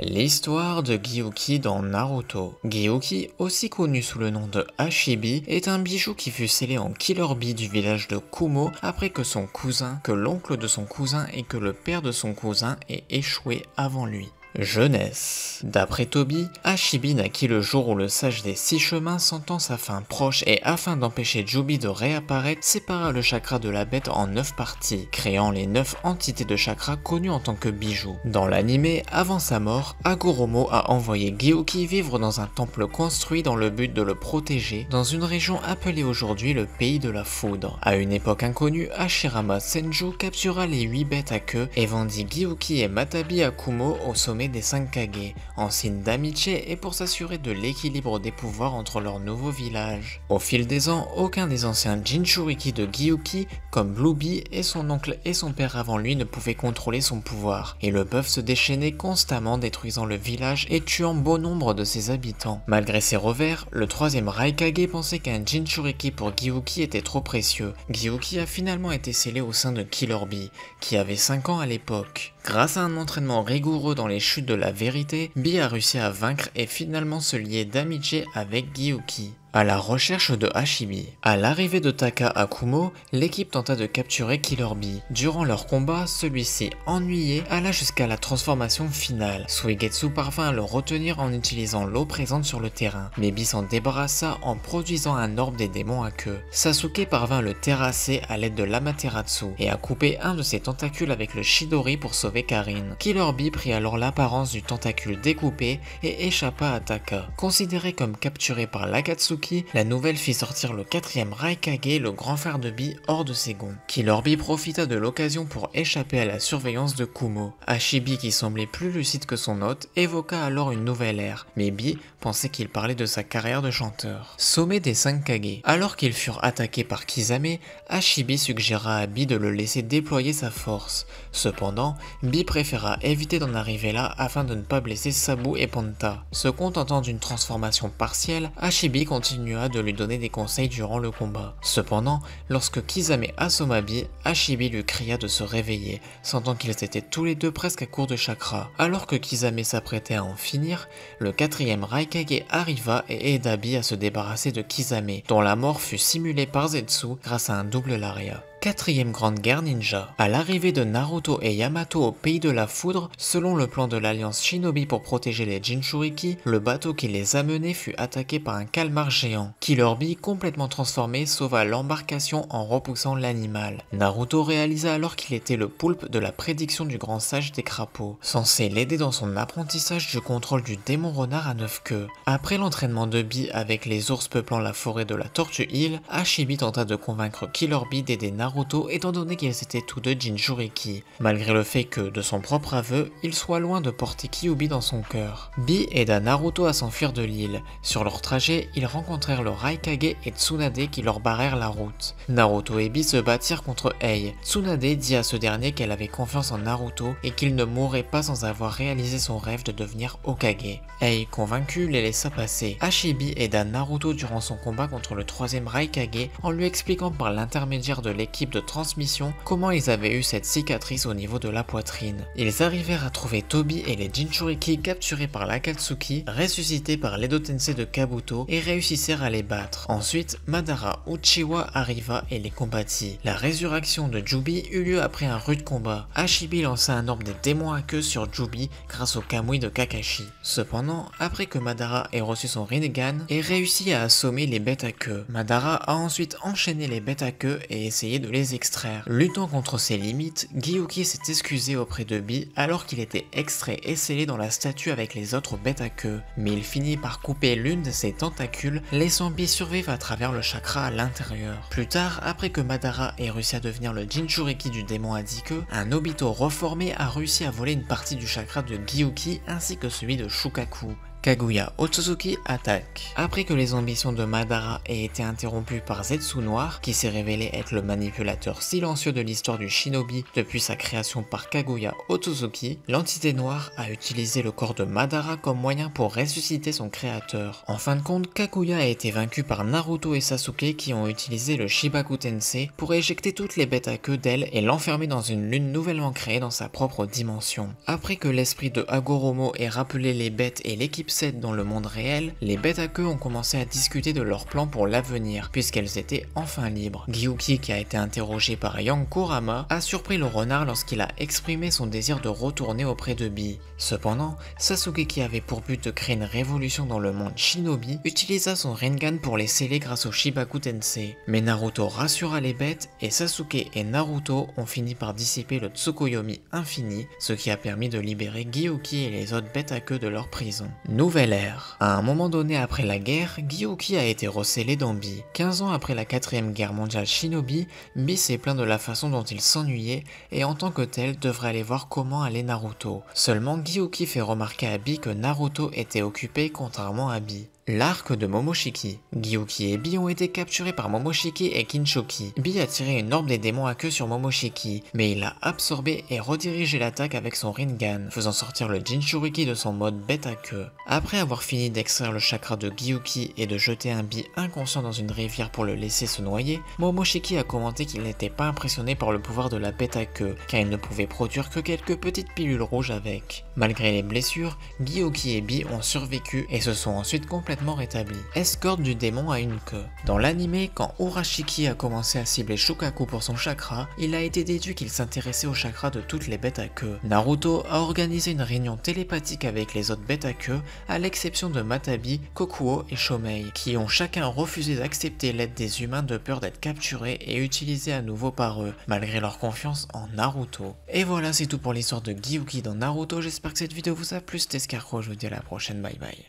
L'histoire de Gyuki dans Naruto. Gyuki, aussi connu sous le nom de Hashibi, est un bijou qui fut scellé en Killer Bee du village de Kumo après que son cousin, que l'oncle de son cousin et que le père de son cousin aient échoué avant lui. Jeunesse. D'après Toby, Hashibi naquit le jour où le sage des 6 chemins, sentant sa fin proche et afin d'empêcher Jubi de réapparaître, sépara le chakra de la bête en 9 parties, créant les 9 entités de chakra connues en tant que bijoux. Dans l'anime, avant sa mort, Hagoromo a envoyé Gyuki vivre dans un temple construit dans le but de le protéger, dans une région appelée aujourd'hui le pays de la foudre. À une époque inconnue, Hashirama Senju captura les 8 bêtes à queue et vendit Gyuki et Matabi à Kumo au sommet des 5 Kage, en signe d'amitié et pour s'assurer de l'équilibre des pouvoirs entre leur nouveau village. Au fil des ans, aucun des anciens Jinchuriki de Gyuki, comme Bluebee et son oncle et son père avant lui, ne pouvaient contrôler son pouvoir, et le bœuf se déchaînait constamment, détruisant le village et tuant bon nombre de ses habitants. Malgré ses revers, le 3e Raikage pensait qu'un Jinchuriki pour Gyuki était trop précieux. Gyuki a finalement été scellé au sein de Killer Bee, qui avait 5 ans à l'époque. Grâce à un entraînement rigoureux dans les chutes de la vérité, Bee a réussi à vaincre et finalement se lier d'amitié avec Gyuki. À la recherche de Hashibi. À l'arrivée de Taka à Kumo, l'équipe tenta de capturer Killer Bee. Durant leur combat, celui-ci, ennuyé, alla jusqu'à la transformation finale. Suigetsu parvint à le retenir en utilisant l'eau présente sur le terrain, mais Bee s'en débarrassa en produisant un orbe des démons à queue. Sasuke parvint à le terrasser à l'aide de l'Amaterasu et à couper un de ses tentacules avec le Chidori pour sauver Karin. Killer Bee prit alors l'apparence du tentacule découpé et échappa à Taka. Considéré comme capturé par l'Akatsuki, la nouvelle fit sortir le 4e Raikage, le grand frère de Bee, hors de ses gonds. Killer Bee profita de l'occasion pour échapper à la surveillance de Kumo. Hashibi, qui semblait plus lucide que son hôte, évoqua alors une nouvelle ère, mais Bee pensait qu'il parlait de sa carrière de chanteur. Sommet des 5 Kage. Alors qu'ils furent attaqués par Kisame, Hashibi suggéra à Bee de le laisser déployer sa force. Cependant, Bee préféra éviter d'en arriver là afin de ne pas blesser Sabu et Panta. Se contentant d'une transformation partielle, Hashibi continua de lui donner des conseils durant le combat. Cependant, lorsque Kisame assomma Bee, Hashibi lui cria de se réveiller, sentant qu'ils étaient tous les deux presque à court de chakra. Alors que Kisame s'apprêtait à en finir, le 4e Raikage arriva et aida Bee à se débarrasser de Kisame, dont la mort fut simulée par Zetsu grâce à un double lariat. 4e Grande Guerre Ninja. À l'arrivée de Naruto et Yamato au pays de la foudre, selon le plan de l'alliance Shinobi pour protéger les Jinchuriki, le bateau qui les amenait fut attaqué par un calmar géant. Killer Bee, complètement transformé, sauva l'embarcation en repoussant l'animal. Naruto réalisa alors qu'il était le poulpe de la prédiction du grand sage des crapauds, censé l'aider dans son apprentissage du contrôle du démon renard à 9 queues. Après l'entraînement de Bee avec les ours peuplant la forêt de la Tortue Hill, Hashibi tenta de convaincre Killer Bee d'aider Naruto étant donné qu'ils étaient tous deux Jinchuriki, malgré le fait que, de son propre aveu, il soit loin de porter Kyuubi dans son cœur. Bee aida Naruto à s'enfuir de l'île. Sur leur trajet, ils rencontrèrent le Raikage et Tsunade qui leur barrèrent la route. Naruto et Bee se battirent contre Ei. Tsunade dit à ce dernier qu'elle avait confiance en Naruto et qu'il ne mourrait pas sans avoir réalisé son rêve de devenir Hokage. Ei, convaincu, les laissa passer. Hashibi aida Naruto durant son combat contre le 3e Raikage en lui expliquant par l'intermédiaire de l'équipe de transmission comment ils avaient eu cette cicatrice au niveau de la poitrine. Ils arrivèrent à trouver Toby et les Jinchuriki capturés par l'Akatsuki, ressuscités par l'Edo Tensei de Kabuto et réussissèrent à les battre. Ensuite, Madara Uchiwa arriva et les combattit. La résurrection de Jubi eut lieu après un rude combat. Hashibi lança un orbe des démons à queue sur Jubi grâce au Kamui de Kakashi. Cependant, après que Madara ait reçu son Rinnegan et réussi à assommer les bêtes à queue, Madara a ensuite enchaîné les bêtes à queue et essayé de les extraire. Luttant contre ses limites, Gyuki s'est excusé auprès de Bee alors qu'il était extrait et scellé dans la statue avec les autres bêtes à queue, mais il finit par couper l'une de ses tentacules, laissant Bee survivre à travers le chakra à l'intérieur. Plus tard, après que Madara ait réussi à devenir le Jinchuriki du démon à 10 queues, un Obito reformé a réussi à voler une partie du chakra de Gyuki ainsi que celui de Shukaku. Kaguya Otsutsuki attaque. Après que les ambitions de Madara aient été interrompues par Zetsu Noir, qui s'est révélé être le manipulateur silencieux de l'histoire du shinobi depuis sa création par Kaguya Otsutsuki, l'entité noire a utilisé le corps de Madara comme moyen pour ressusciter son créateur. En fin de compte, Kaguya a été vaincu par Naruto et Sasuke qui ont utilisé le Shibaku Tensei pour éjecter toutes les bêtes à queue d'elle et l'enfermer dans une lune nouvellement créée dans sa propre dimension. Après que l'esprit de Hagoromo ait rappelé les bêtes et l'équipe 7 dans le monde réel, les bêtes à queue ont commencé à discuter de leurs plans pour l'avenir, puisqu'elles étaient enfin libres. Gyuki, qui a été interrogé par Yang Kurama, a surpris le renard lorsqu'il a exprimé son désir de retourner auprès de Bi. Cependant, Sasuke, qui avait pour but de créer une révolution dans le monde shinobi, utilisa son Rinnegan pour les sceller grâce au Shibaku Tensei. Mais Naruto rassura les bêtes et Sasuke et Naruto ont fini par dissiper le Tsukuyomi infini, ce qui a permis de libérer Gyuki et les autres bêtes à queue de leur prison. Nouvelle ère. À un moment donné après la guerre, Gyuki a été recellé dans Bi. 15 ans après la 4ème guerre mondiale shinobi, Bi s'est plaint de la façon dont il s'ennuyait et en tant que tel devrait aller voir comment allait Naruto. Seulement Gyuki fait remarquer à Bi que Naruto était occupé contrairement à Bi. L'arc de Momoshiki. Gyuki et Bi ont été capturés par Momoshiki et Kinshoki. Bi a tiré une orbe des démons à queue sur Momoshiki, mais il l'a absorbé et redirigé l'attaque avec son Rinnegan, faisant sortir le Jinchuriki de son mode bête à queue. Après avoir fini d'extraire le chakra de Gyuki et de jeter un Bi inconscient dans une rivière pour le laisser se noyer, Momoshiki a commenté qu'il n'était pas impressionné par le pouvoir de la bête à queue, car il ne pouvait produire que quelques petites pilules rouges avec. Malgré les blessures, Gyuki et Bi ont survécu et se sont ensuite complètement rétabli. Escorte du démon à une queue. Dans l'anime, quand Urashiki a commencé à cibler Shukaku pour son chakra, il a été déduit qu'il s'intéressait au chakra de toutes les bêtes à queue. Naruto a organisé une réunion télépathique avec les autres bêtes à queue, à l'exception de Matabi, Kokuo et Shomei, qui ont chacun refusé d'accepter l'aide des humains de peur d'être capturés et utilisés à nouveau par eux, malgré leur confiance en Naruto. Et voilà, c'est tout pour l'histoire de Gyuki dans Naruto. J'espère que cette vidéo vous a plu. C'était Scarecrow, je vous dis à la prochaine, bye bye.